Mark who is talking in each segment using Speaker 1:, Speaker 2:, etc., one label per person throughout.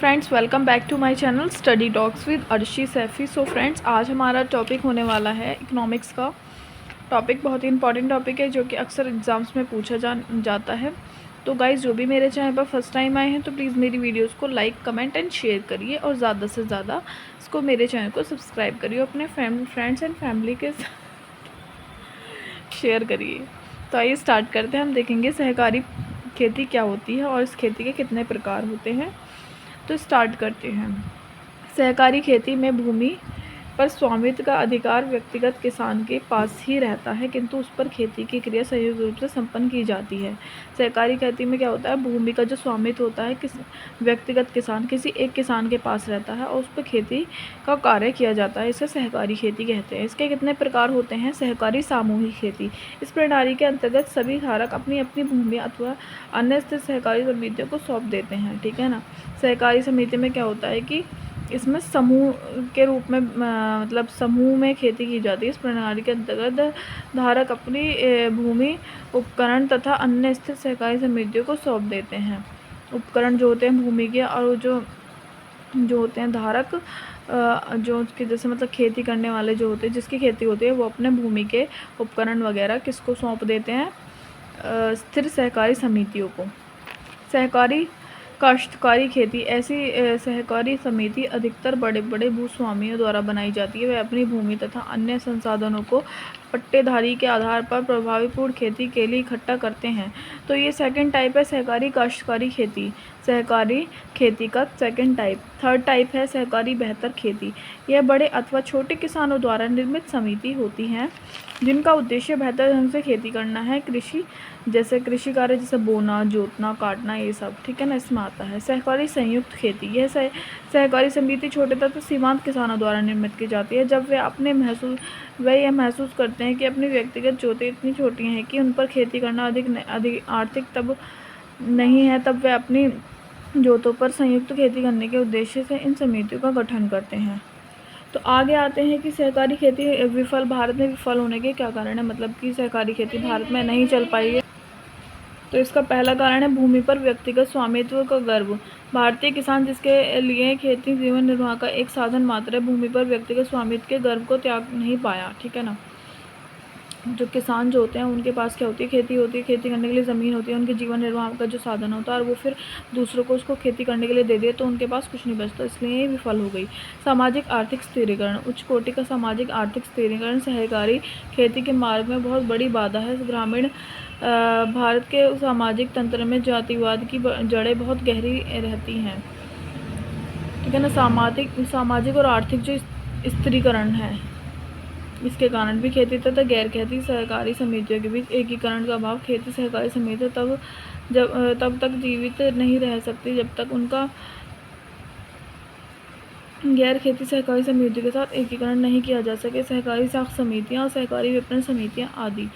Speaker 1: Friends, welcome back to my channel study talks with Arshi Saifi. So friends, आज हमारा topic होने वाला है इकोनॉमिक्स का टॉपिक। बहुत ही इंपॉर्टेंट टॉपिक है जो कि अक्सर एग्ज़ाम्स में पूछा जाता है। तो गाइज़, जो भी मेरे चैनल पर फर्स्ट टाइम आए हैं तो प्लीज़ मेरी वीडियोस को लाइक, कमेंट एंड शेयर करिए और ज़्यादा से ज़्यादा इसको मेरे चैनल को सब्सक्राइब करिए, अपने फ्रेंड्स एंड फैमिली के साथ शेयर करिए। तो आइए स्टार्ट करते हैं। हम देखेंगे सहकारी खेती क्या होती है और इस खेती के कितने प्रकार होते हैं। तो स्टार्ट करते हैं। सहकारी खेती में भूमि पर स्वामित्व का अधिकार व्यक्तिगत किसान के पास ही रहता है, किंतु उस पर खेती की क्रिया संयुक्त रूप से संपन्न की जाती है। सहकारी खेती में क्या होता है, भूमि का जो स्वामित्व होता है किस व्यक्तिगत किसान किसी एक किसान के पास रहता है और उस पर खेती का कार्य किया जाता है। इसे सहकारी खेती कहते हैं। इसके कितने प्रकार होते हैं। सहकारी सामूहिक खेती, इस प्रणाली के अंतर्गत सभी धारक अपनी अपनी भूमि अथवा अन्य स्थित सहकारी समितियों को सौंप देते हैं। ठीक है ना। सहकारी समिति में क्या होता है कि इसमें समूह के रूप में मतलब समूह में खेती की जाती है। इस प्रणाली के अंतर्गत धारक अपनी भूमि, उपकरण तथा अन्य स्थित सहकारी समितियों को सौंप देते हैं। उपकरण जो होते हैं भूमि के, और जो होते हैं धारक, जो कि जैसे मतलब खेती करने वाले जो होते हैं, जिसकी खेती होती है, वो अपने भूमि के उपकरण वगैरह किसको सौंप देते हैं, स्थिर सहकारी समितियों को। सहकारी काश्तकारी खेती, ऐसी सहकारी समिति अधिकतर बड़े बड़े भूस्वामियों द्वारा बनाई जाती है। वे अपनी भूमि तथा अन्य संसाधनों को पट्टेदारी के आधार पर प्रभावपूर्ण खेती के लिए इकट्ठा करते हैं। तो ये सेकंड टाइप है सहकारी काश्तकारी खेती, सहकारी खेती का सेकंड टाइप। थर्ड टाइप है सहकारी बेहतर खेती। यह बड़े अथवा छोटे किसानों द्वारा निर्मित समिति होती हैं जिनका उद्देश्य बेहतर ढंग से खेती करना है। कृषि कार्य जैसे बोना, जोतना, काटना, ये सब। ठीक है ना, इसमें आता है। सहकारी संयुक्त खेती, यह सहकारी समिति छोटे तथा सीमांत किसानों द्वारा निर्मित की जाती है। जब वे यह महसूस करते हैं कि अपनी व्यक्तिगत जोतें इतनी छोटी हैं कि उन पर खेती करना अधिक आर्थिक तब नहीं है, तब वे अपनी जोतों पर संयुक्त खेती करने के उद्देश्य से इन समितियों का गठन करते हैं। तो आगे आते हैं कि सहकारी खेती भारत में विफल होने के क्या कारण है, मतलब कि सहकारी खेती भारत में नहीं चल पाई है। तो इसका पहला कारण है भूमि पर व्यक्तिगत स्वामित्व का गर्व। भारतीय किसान, जिसके लिए खेती जीवन निर्वाह का एक साधन मात्र है, भूमि पर व्यक्तिगत स्वामित्व के गर्व को त्याग नहीं पाया। ठीक है ना। जो किसान जो होते हैं उनके पास क्या होती है, खेती होती है, खेती करने के लिए ज़मीन होती है, उनके जीवन निर्वाह का जो साधन होता है, और वो फिर दूसरों को उसको खेती करने के लिए दे दिए तो उनके पास कुछ नहीं बचता, इसलिए ये विफल हो गई। सामाजिक आर्थिक स्थिरीकरण, उच्च कोटि का सामाजिक आर्थिक स्थिरीकरण सहकारी खेती के मार्ग में बहुत बड़ी बाधा है। ग्रामीण भारत के सामाजिक तंत्र में जातिवाद की जड़ें बहुत गहरी रहती हैं। ठीक है ना। सामाजिक और आर्थिक जो स्थिरीकरण है, इसके कारण भी खेती तथा गैर खेती सहकारी समितियों के बीच एकीकरण का अभाव। खेती सहकारी समिति तब तक जीवित नहीं रह सकती जब तक उनका गैर खेती सहकारी समितियों के साथ एकीकरण नहीं किया जा सके। सहकारी साख समितियाँ और सहकारी विपणन समितियाँ आदि।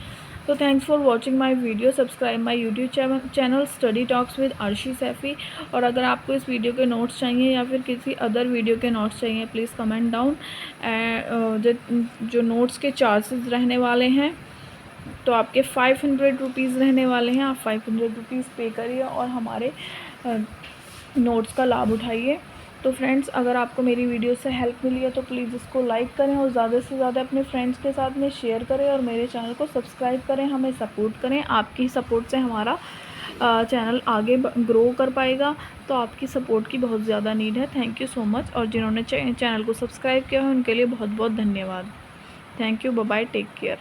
Speaker 1: तो thanks for watching my video. Subscribe my YouTube channel study talks with Arshi Saifi. और अगर आपको इस वीडियो के नोट्स चाहिए या फिर किसी अदर वीडियो के नोट्स चाहिए, प्लीज़ कमेंट डाउन। जो नोट्स के चार्जेस रहने वाले हैं, तो आपके 500 रुपीज़ रहने वाले हैं। आप 500 रुपीज़ पे करिए और हमारे नोट्स का लाभ उठाइए। तो फ्रेंड्स, अगर आपको मेरी वीडियो से हेल्प मिली है तो प्लीज़ इसको लाइक करें और ज़्यादा से ज़्यादा अपने फ्रेंड्स के साथ में शेयर करें और मेरे चैनल को सब्सक्राइब करें, हमें सपोर्ट करें। आपकी सपोर्ट से हमारा चैनल आगे ग्रो कर पाएगा, तो आपकी सपोर्ट की बहुत ज़्यादा नीड है। Thank you so much. और जिन्होंने चैनल को सब्सक्राइब किया है उनके लिए बहुत बहुत धन्यवाद। Thank you. Bye bye, take care.